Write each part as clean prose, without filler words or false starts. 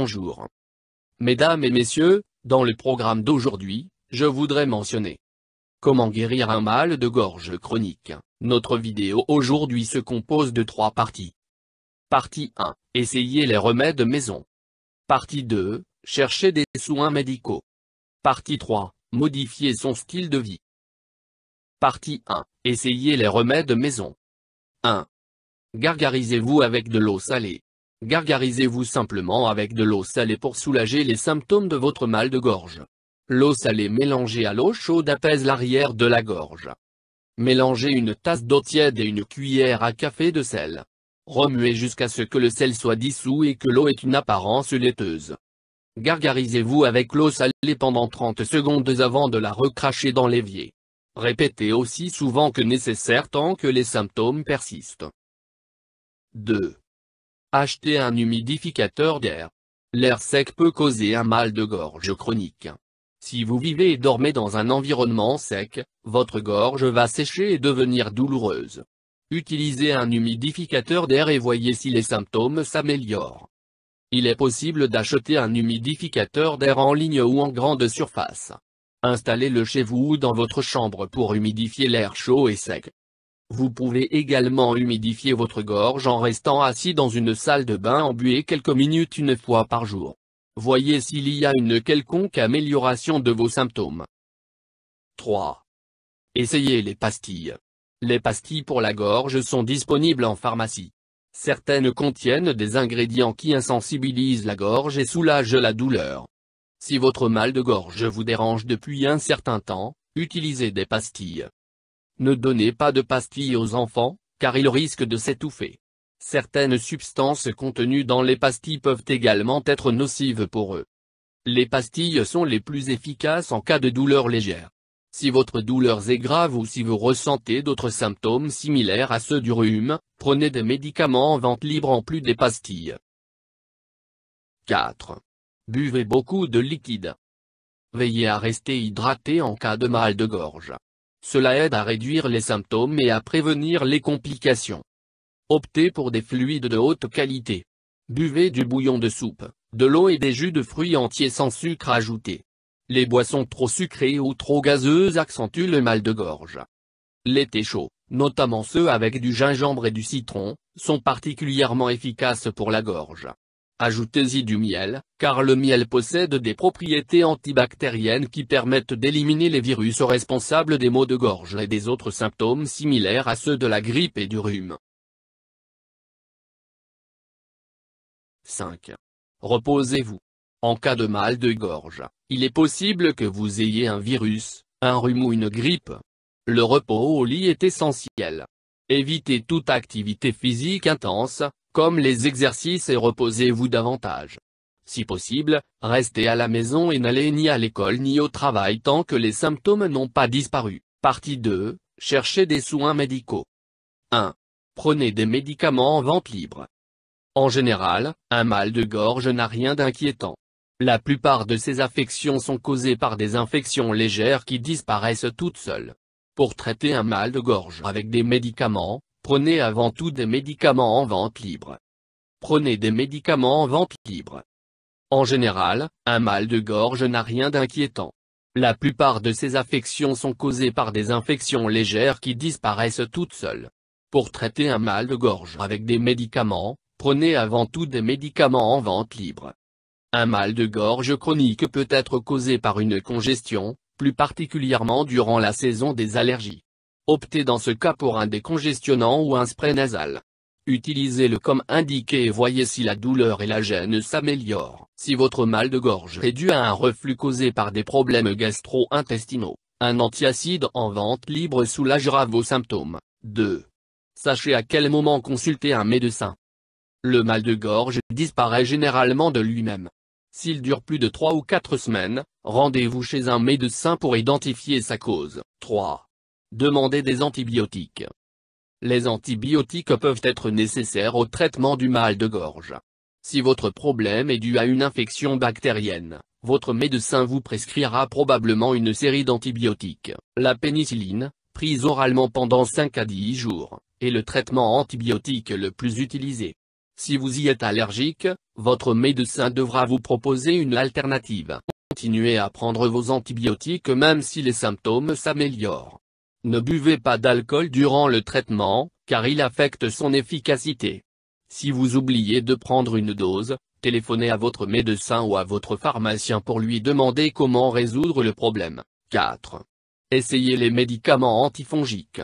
bonjour. Mesdames et messieurs, dans le programme d'aujourd'hui, je voudrais mentionner comment guérir un mal de gorge chronique. Notre vidéo aujourd'hui se compose de 3 parties. Partie 1, essayez les remèdes maison. Partie 2, cherchez des soins médicaux. Partie 3, modifier son style de vie. Partie 1, essayez les remèdes maison. 1. Gargarisez-vous avec de l'eau salée. Gargarisez-vous simplement avec de l'eau salée pour soulager les symptômes de votre mal de gorge. L'eau salée mélangée à l'eau chaude apaise l'arrière de la gorge. Mélangez une tasse d'eau tiède et une cuillère à café de sel. Remuez jusqu'à ce que le sel soit dissous et que l'eau ait une apparence laiteuse. Gargarisez-vous avec l'eau salée pendant 30 secondes avant de la recracher dans l'évier. Répétez aussi souvent que nécessaire tant que les symptômes persistent. 2. Achetez un humidificateur d'air. L'air sec peut causer un mal de gorge chronique. Si vous vivez et dormez dans un environnement sec, votre gorge va sécher et devenir douloureuse. Utilisez un humidificateur d'air et voyez si les symptômes s'améliorent. Il est possible d'acheter un humidificateur d'air en ligne ou en grande surface. Installez-le chez vous ou dans votre chambre pour humidifier l'air chaud et sec. Vous pouvez également humidifier votre gorge en restant assis dans une salle de bain embuée quelques minutes une fois par jour. Voyez s'il y a une quelconque amélioration de vos symptômes. 3. Essayez les pastilles. Les pastilles pour la gorge sont disponibles en pharmacie. Certaines contiennent des ingrédients qui insensibilisent la gorge et soulagent la douleur. Si votre mal de gorge vous dérange depuis un certain temps, utilisez des pastilles. Ne donnez pas de pastilles aux enfants, car ils risquent de s'étouffer. Certaines substances contenues dans les pastilles peuvent également être nocives pour eux. Les pastilles sont les plus efficaces en cas de douleur légère. Si votre douleur est grave ou si vous ressentez d'autres symptômes similaires à ceux du rhume, prenez des médicaments en vente libre en plus des pastilles. 4. Buvez beaucoup de liquide. Veillez à rester hydraté en cas de mal de gorge. Cela aide à réduire les symptômes et à prévenir les complications. Optez pour des fluides de haute qualité. Buvez du bouillon de soupe, de l'eau et des jus de fruits entiers sans sucre ajouté. Les boissons trop sucrées ou trop gazeuses accentuent le mal de gorge. Les thés chauds, notamment ceux avec du gingembre et du citron, sont particulièrement efficaces pour la gorge. Ajoutez-y du miel, car le miel possède des propriétés antibactériennes qui permettent d'éliminer les virus responsables des maux de gorge et des autres symptômes similaires à ceux de la grippe et du rhume. 5. Reposez-vous. En cas de mal de gorge, il est possible que vous ayez un virus, un rhume ou une grippe. Le repos au lit est essentiel. Évitez toute activité physique intense, comme les exercices et reposez-vous davantage. Si possible, restez à la maison et n'allez ni à l'école ni au travail tant que les symptômes n'ont pas disparu. Partie 2, cherchez des soins médicaux. 1. Prenez des médicaments en vente libre. En général, un mal de gorge n'a rien d'inquiétant. La plupart de ces affections sont causées par des infections légères qui disparaissent toutes seules. Pour traiter un mal de gorge avec des médicaments, prenez avant tout des médicaments en vente libre. Prenez des médicaments en vente libre. En général, un mal de gorge n'a rien d'inquiétant. La plupart de ces affections sont causées par des infections légères qui disparaissent toutes seules. Pour traiter un mal de gorge avec des médicaments, prenez avant tout des médicaments en vente libre. Un mal de gorge chronique peut être causé par une congestion, plus particulièrement durant la saison des allergies. Optez dans ce cas pour un décongestionnant ou un spray nasal. Utilisez-le comme indiqué et voyez si la douleur et la gêne s'améliorent. Si votre mal de gorge est dû à un reflux causé par des problèmes gastro-intestinaux, un antiacide en vente libre soulagera vos symptômes. 2. Sachez à quel moment consulter un médecin. Le mal de gorge disparaît généralement de lui-même. S'il dure plus de 3 ou 4 semaines, rendez-vous chez un médecin pour identifier sa cause. 3. Demandez des antibiotiques. Les antibiotiques peuvent être nécessaires au traitement du mal de gorge. Si votre problème est dû à une infection bactérienne, votre médecin vous prescrira probablement une série d'antibiotiques. La pénicilline, prise oralement pendant 5 à 10 jours, est le traitement antibiotique le plus utilisé. Si vous y êtes allergique, votre médecin devra vous proposer une alternative. Continuez à prendre vos antibiotiques même si les symptômes s'améliorent. Ne buvez pas d'alcool durant le traitement, car il affecte son efficacité. Si vous oubliez de prendre une dose, téléphonez à votre médecin ou à votre pharmacien pour lui demander comment résoudre le problème. 4. Essayez les médicaments antifongiques.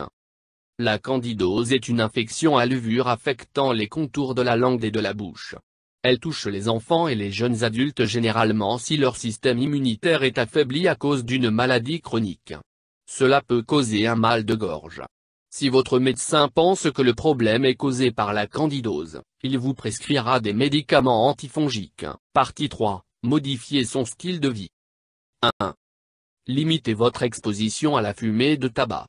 La candidose est une infection à levure affectant les contours de la langue et de la bouche. Elle touche les enfants et les jeunes adultes généralement si leur système immunitaire est affaibli à cause d'une maladie chronique. Cela peut causer un mal de gorge. Si votre médecin pense que le problème est causé par la candidose, il vous prescrira des médicaments antifongiques. Partie 3. Modifier son style de vie. 1. Limitez votre exposition à la fumée de tabac.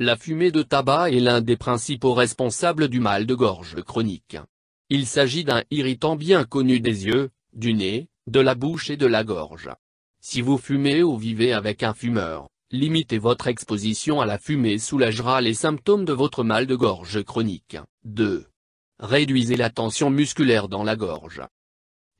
La fumée de tabac est l'un des principaux responsables du mal de gorge chronique. Il s'agit d'un irritant bien connu des yeux, du nez, de la bouche et de la gorge. Si vous fumez ou vivez avec un fumeur, limiter votre exposition à la fumée soulagera les symptômes de votre mal de gorge chronique. 2. Réduisez la tension musculaire dans la gorge.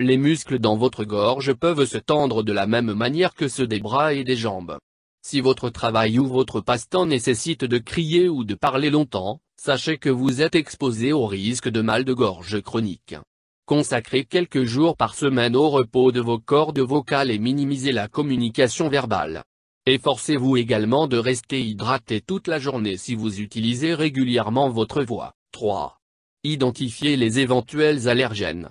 Les muscles dans votre gorge peuvent se tendre de la même manière que ceux des bras et des jambes. Si votre travail ou votre passe-temps nécessite de crier ou de parler longtemps, sachez que vous êtes exposé au risque de mal de gorge chronique. Consacrez quelques jours par semaine au repos de vos cordes vocales et minimisez la communication verbale. Efforcez-vous également de rester hydraté toute la journée si vous utilisez régulièrement votre voix. 3. Identifiez les éventuels allergènes.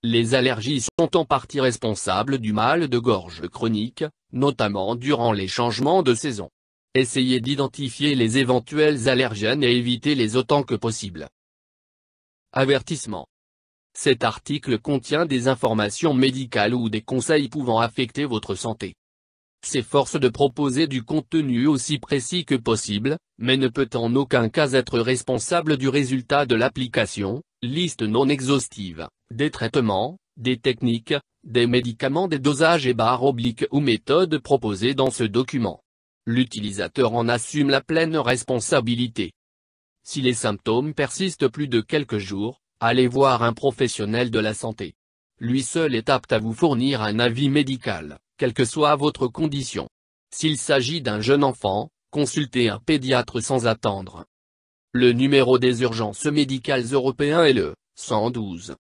Les allergies sont en partie responsables du mal de gorge chronique, notamment durant les changements de saison. Essayez d'identifier les éventuels allergènes et évitez-les autant que possible. Avertissement. Cet article contient des informations médicales ou des conseils pouvant affecter votre santé. S'efforce de proposer du contenu aussi précis que possible, mais ne peut en aucun cas être responsable du résultat de l'application, liste non exhaustive, des traitements, des techniques, des médicaments, des dosages et / ou méthodes proposées dans ce document. L'utilisateur en assume la pleine responsabilité. Si les symptômes persistent plus de quelques jours, allez voir un professionnel de la santé. Lui seul est apte à vous fournir un avis médical, quelle que soit votre condition. S'il s'agit d'un jeune enfant, consultez un pédiatre sans attendre. Le numéro des urgences médicales européens est le 112.